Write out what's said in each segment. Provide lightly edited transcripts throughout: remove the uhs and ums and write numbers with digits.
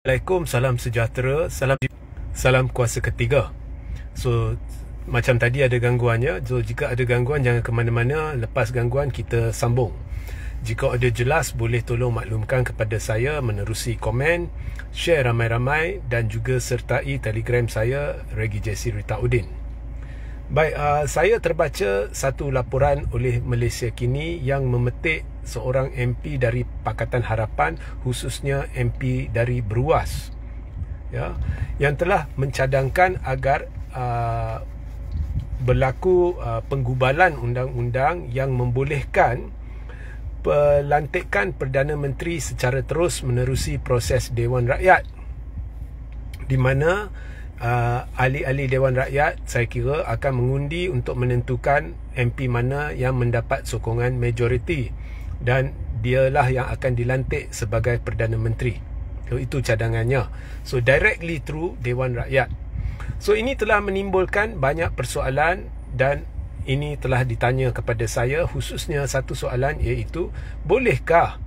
Assalamualaikum, salam sejahtera, salam kuasa ketiga. So, macam tadi ada gangguannya. So, jika ada gangguan jangan ke mana-mana. Lepas gangguan kita sambung. Jika ada jelas, boleh tolong maklumkan kepada saya menerusi komen, share ramai-ramai dan juga sertai Telegram saya Regi Jesse Rita Udin. Baik, saya terbaca satu laporan oleh Malaysia Kini yang memetik seorang MP dari Pakatan Harapan, khususnya MP dari Beruas, ya, yang telah mencadangkan agar berlaku penggubalan undang-undang yang membolehkan pelantikan Perdana Menteri secara terus menerusi proses Dewan Rakyat, di mana ahli-ahli Dewan Rakyat saya kira akan mengundi untuk menentukan MP mana yang mendapat sokongan majoriti dan dialah yang akan dilantik sebagai Perdana Menteri. So, itu cadangannya. So, directly through Dewan Rakyat. So, ini telah menimbulkan banyak persoalan dan ini telah ditanya kepada saya, khususnya satu soalan iaitu, bolehkah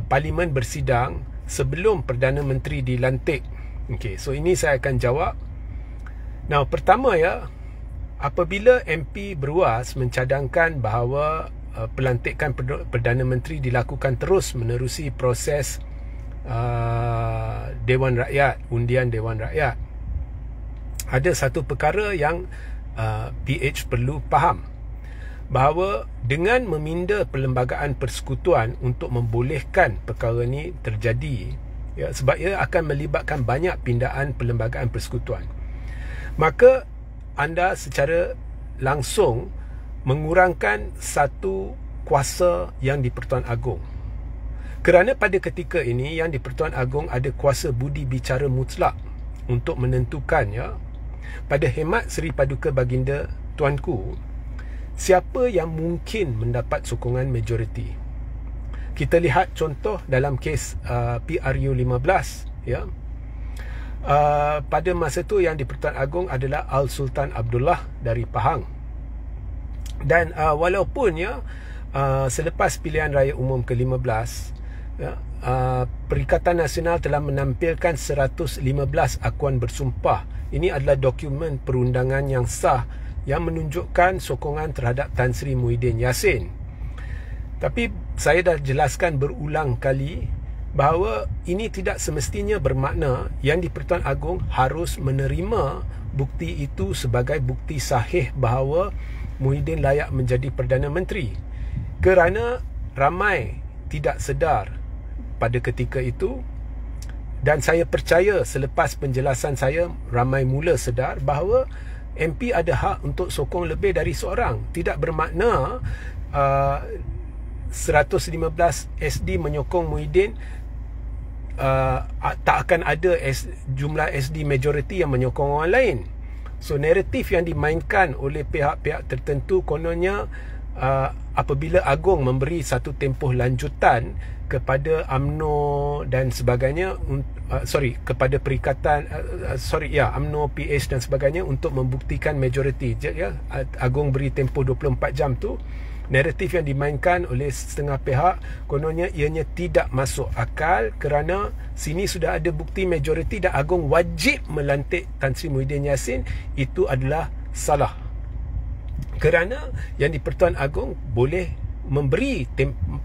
Parlimen bersidang sebelum Perdana Menteri dilantik? Okey, so ini saya akan jawab. Now, pertama ya, apabila MP Beruas mencadangkan bahawa pelantikan Perdana Menteri dilakukan terus menerusi proses Dewan Rakyat, undian Dewan Rakyat, ada satu perkara yang PH perlu faham, bahawa dengan meminda Perlembagaan Persekutuan untuk membolehkan perkara ini terjadi, ya, sebab ia akan melibatkan banyak pindaan Perlembagaan Persekutuan, maka anda secara langsung mengurangkan satu kuasa yang di Pertuan Agong. Kerana pada ketika ini yang di Pertuan Agong ada kuasa budi bicara mutlak untuk menentukan, ya, pada hemat Seri Paduka Baginda Tuanku, siapa yang mungkin mendapat sokongan majoriti. Kita lihat contoh dalam kes PRU 15, ya. Pada masa tu yang di Pertuan Agong adalah Al Sultan Abdullah dari Pahang. Dan walaupun ya selepas pilihan raya umum ke-15, ya, Perikatan Nasional telah menampilkan 115 akuan bersumpah. Ini adalah dokumen perundangan yang sah yang menunjukkan sokongan terhadap Tan Sri Muhyiddin Yassin. Tapi saya dah jelaskan berulang kali bahawa ini tidak semestinya bermakna yang di Pertuan Agong harus menerima bukti itu sebagai bukti sahih bahawa Muhyiddin layak menjadi Perdana Menteri, kerana ramai tidak sedar pada ketika itu, dan saya percaya selepas penjelasan saya ramai mula sedar bahawa MP ada hak untuk sokong lebih dari seorang. Tidak bermakna 115 SD menyokong Muhyiddin, tak akan ada jumlah SD majority yang menyokong orang lain. So, naratif yang dimainkan oleh pihak-pihak tertentu kononnya apabila Agong memberi satu tempoh lanjutan kepada UMNO dan sebagainya, kepada perikatan UMNO, PH dan sebagainya untuk membuktikan majoriti, ya, Agong beri tempoh 24 jam tu. Naratif yang dimainkan oleh setengah pihak kononnya ianya tidak masuk akal kerana sini sudah ada bukti majoriti dan Agong wajib melantik Tan Sri Muhyiddin Yassin. Itu adalah salah, kerana yang di Pertuan Agong boleh memberi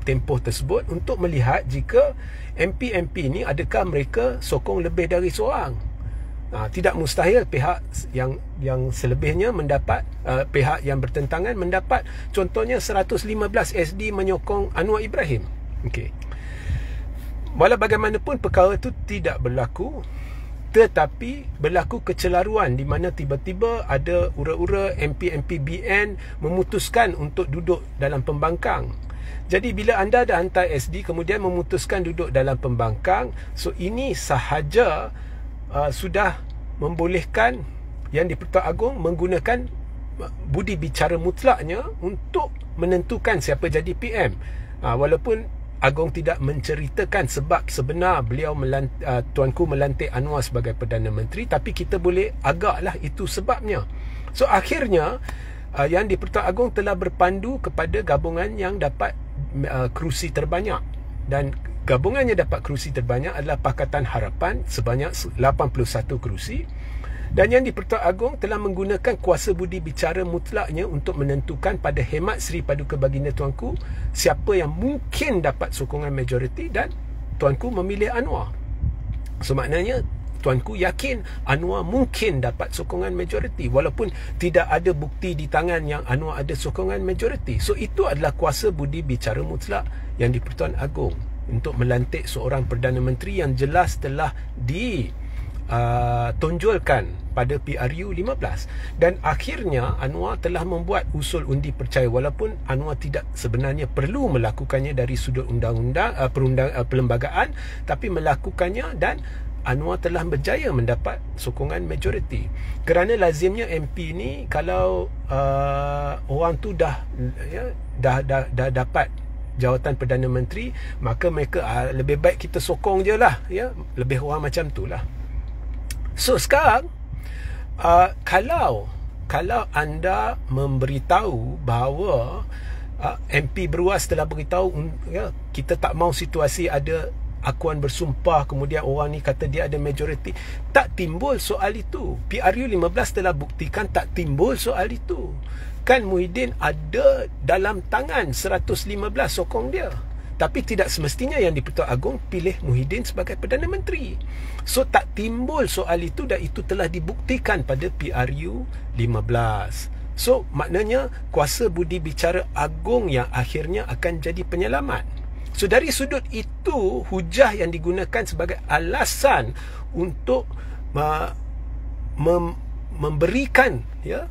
tempoh tersebut untuk melihat jika MP-MP ni adakah mereka sokong lebih dari seorang. Tidak mustahil pihak yang selebihnya mendapat, pihak yang bertentangan mendapat contohnya 115 SD menyokong Anwar Ibrahim. Okey. Walau bagaimanapun perkara itu tidak berlaku, tetapi berlaku kecelaruan di mana tiba-tiba ada ura-ura MP-MP BN memutuskan untuk duduk dalam pembangkang. Jadi bila anda ada hantar SD kemudian memutuskan duduk dalam pembangkang, so ini sahaja sudah membolehkan yang di Pertuan Agong menggunakan budi bicara mutlaknya untuk menentukan siapa jadi PM. Walaupun Agong tidak menceritakan sebab sebenar beliau Tuanku melantik Anwar sebagai Perdana Menteri, tapi kita boleh agaklah itu sebabnya. So, akhirnya yang di Pertuan Agong telah berpandu kepada gabungan yang dapat kerusi terbanyak, dan Gabungan yang dapat kerusi terbanyak adalah Pakatan Harapan sebanyak 81 kerusi. Dan Yang di-Pertuan Agong telah menggunakan kuasa budi bicara mutlaknya untuk menentukan pada hemat Seri Paduka Baginda Tuanku siapa yang mungkin dapat sokongan majoriti, dan Tuanku memilih Anwar. So maknanya Tuanku yakin Anwar mungkin dapat sokongan majoriti walaupun tidak ada bukti di tangan yang Anwar ada sokongan majoriti. So itu adalah kuasa budi bicara mutlak yang di-Pertuan Agong untuk melantik seorang Perdana Menteri yang jelas telah tonjolkan pada PRU 15. Dan akhirnya Anwar telah membuat usul undi percaya walaupun Anwar tidak sebenarnya perlu melakukannya dari sudut undang-undang perlembagaan, tapi melakukannya, dan Anwar telah berjaya mendapat sokongan majoriti. Kerana lazimnya MP ni kalau orang tu dah dapat jawatan Perdana Menteri, maka mereka lebih baik kita sokong je lah, ya, lebih orang macam tu lah. So sekarang kalau anda memberitahu bahawa MP Beruas telah beritahu, ya, kita tak mau situasi ada akuan bersumpah kemudian orang ni kata dia ada majoriti, tak timbul soal itu. PRU 15 telah buktikan tak timbul soal itu. Kan Muhyiddin ada dalam tangan 115 sokong dia, tapi tidak semestinya Yang di-Pertuan Agong pilih Muhyiddin sebagai Perdana Menteri. So tak timbul soal itu, dan itu telah dibuktikan pada PRU 15. So maknanya kuasa budi bicara Agong yang akhirnya akan jadi penyelamat. So dari sudut itu, hujah yang digunakan sebagai alasan untuk memberikan, ya,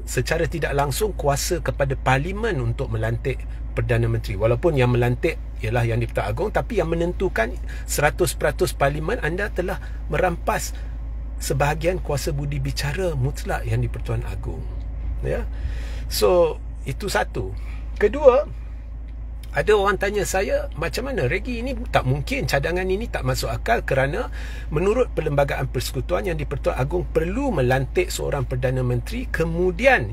secara tidak langsung kuasa kepada Parlimen untuk melantik Perdana Menteri. Walaupun yang melantik ialah Yang di-Pertuan Agong, tapi yang menentukan 100% Parlimen, anda telah merampas sebahagian kuasa budi bicara mutlak Yang di-Pertuan Agong, ya. So itu satu. Kedua, ada orang tanya saya, macam mana Regi, ini tak mungkin, cadangan ini tak masuk akal, kerana menurut Perlembagaan Persekutuan Yang di-Pertuan Agong perlu melantik seorang Perdana Menteri, kemudian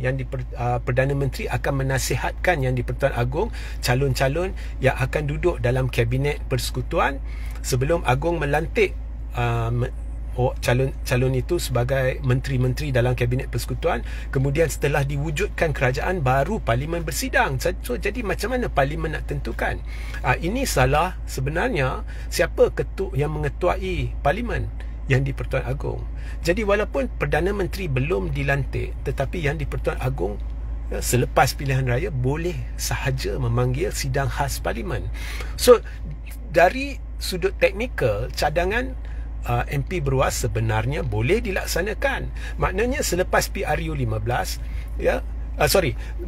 Perdana Menteri akan menasihatkan Yang di-Pertuan Agong calon-calon yang akan duduk dalam Kabinet Persekutuan sebelum Agong melantik calon itu sebagai menteri-menteri dalam Kabinet Persekutuan. Kemudian setelah diwujudkan kerajaan, baru Parlimen bersidang. So jadi macam mana Parlimen nak tentukan? Ini salah sebenarnya siapa ketua yang mengetuai Parlimen? Yang di-Pertuan Agong. Jadi walaupun Perdana Menteri belum dilantik, tetapi Yang di-Pertuan Agong selepas pilihan raya boleh sahaja memanggil sidang khas Parlimen. So dari sudut teknikal, cadangan MP Beruas sebenarnya boleh dilaksanakan. Maknanya selepas PRU 15, ya,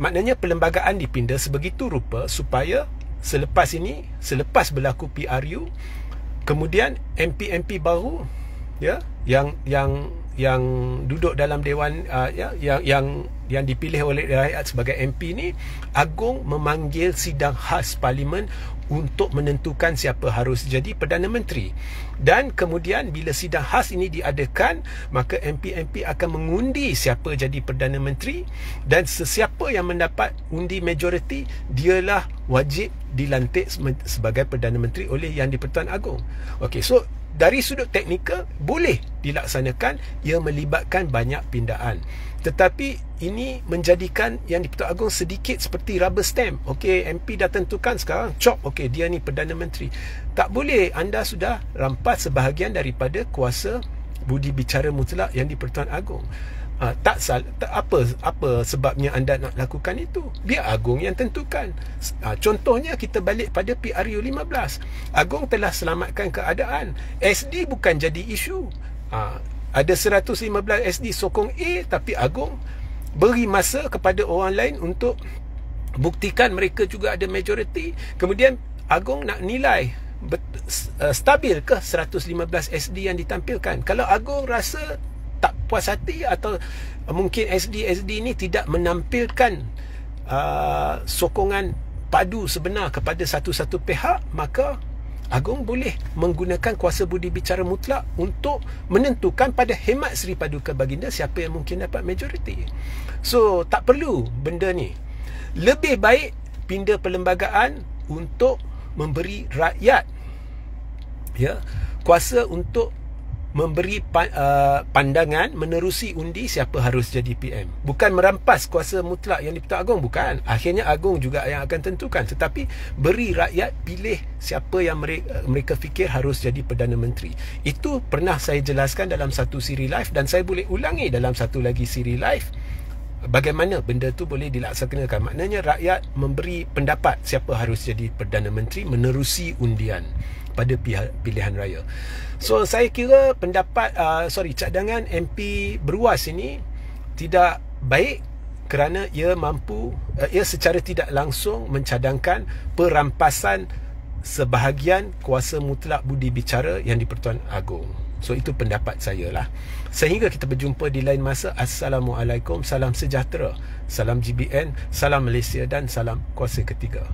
maknanya perlembagaan dipindah sebegitu rupa supaya selepas berlaku PRU, kemudian MP-MP baru, ya, yang duduk dalam dewan, yang dipilih oleh rakyat sebagai MP ni, Agong memanggil sidang khas Parlimen untuk menentukan siapa harus jadi Perdana Menteri. Dan kemudian bila sidang khas ini diadakan, maka MP-MP akan mengundi siapa jadi Perdana Menteri, dan sesiapa yang mendapat undi majoriti, dialah wajib dilantik sebagai Perdana Menteri oleh Yang di-Pertuan Agong. Okey, so dari sudut teknikal boleh dilaksanakan, ia melibatkan banyak pindaan. Tetapi ini menjadikan Yang di-Pertuan Agong sedikit seperti rubber stamp. Okey, MP dah tentukan sekarang, cop, okey, dia ni Perdana Menteri. Tak boleh, anda sudah rampas sebahagian daripada kuasa budi bicara mutlak Yang di-Pertuan Agong. Apa sebabnya anda nak lakukan itu? Biar Agong yang tentukan. Contohnya kita balik pada PRU 15. Agong telah selamatkan keadaan. SD bukan jadi isu. Ada 115 SD sokong A, tapi Agong beri masa kepada orang lain untuk buktikan mereka juga ada majoriti. Kemudian Agong nak nilai stabil ke 115 SD yang ditampilkan. Kalau Agong rasa tak puas hati, atau mungkin SD ni tidak menampilkan sokongan padu sebenar kepada satu-satu pihak, maka Agong boleh menggunakan kuasa budi bicara mutlak untuk menentukan pada hemat Seri Paduka Baginda siapa yang mungkin dapat majoriti. So tak perlu benda ni. Lebih baik pindah perlembagaan untuk memberi rakyat ya, kuasa untuk memberi pandangan menerusi undi siapa harus jadi PM. Bukan merampas kuasa mutlak yang di-Pertuan Agong, bukan. Akhirnya Agong juga yang akan tentukan, tetapi beri rakyat pilih siapa yang mereka fikir harus jadi Perdana Menteri. Itu pernah saya jelaskan dalam satu siri live, dan saya boleh ulangi dalam satu lagi siri live bagaimana benda tu boleh dilaksanakan. Maknanya rakyat memberi pendapat siapa harus jadi Perdana Menteri menerusi undian pada pilihan raya. So saya kira pendapat cadangan MP Beruas ini tidak baik kerana ia mampu ia secara tidak langsung mencadangkan perampasan sebahagian kuasa mutlak budi bicara yang di-Pertuan Agong. So itu pendapat saya lah. Sehingga kita berjumpa di lain masa. Assalamualaikum, salam sejahtera, salam GBN, salam Malaysia dan salam kuasa ketiga.